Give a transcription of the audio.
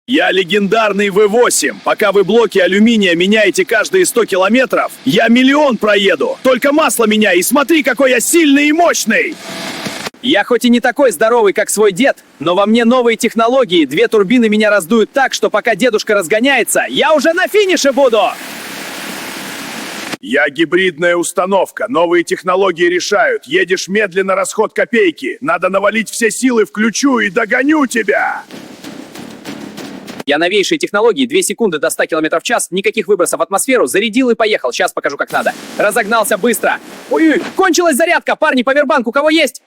Я легендарный V8. Пока вы блоки алюминия меняете каждые 100 километров, я миллион проеду. Только масло меняй и смотри, какой я сильный и мощный. Я хоть и не такой здоровый, как свой дед, но во мне новые технологии. 2 турбины меня раздуют так, что пока дедушка разгоняется, я уже на финише буду. Я гибридная установка. Новые технологии решают. Едешь медленно, расход копейки. Надо навалить все силы, включу и догоню тебя. Я новейшие технологии, 2 секунды до 100 км в час, никаких выбросов в атмосферу, зарядил и поехал. Сейчас покажу, как надо. Разогнался быстро. Ой, кончилась зарядка, парни, павербанк у кого есть?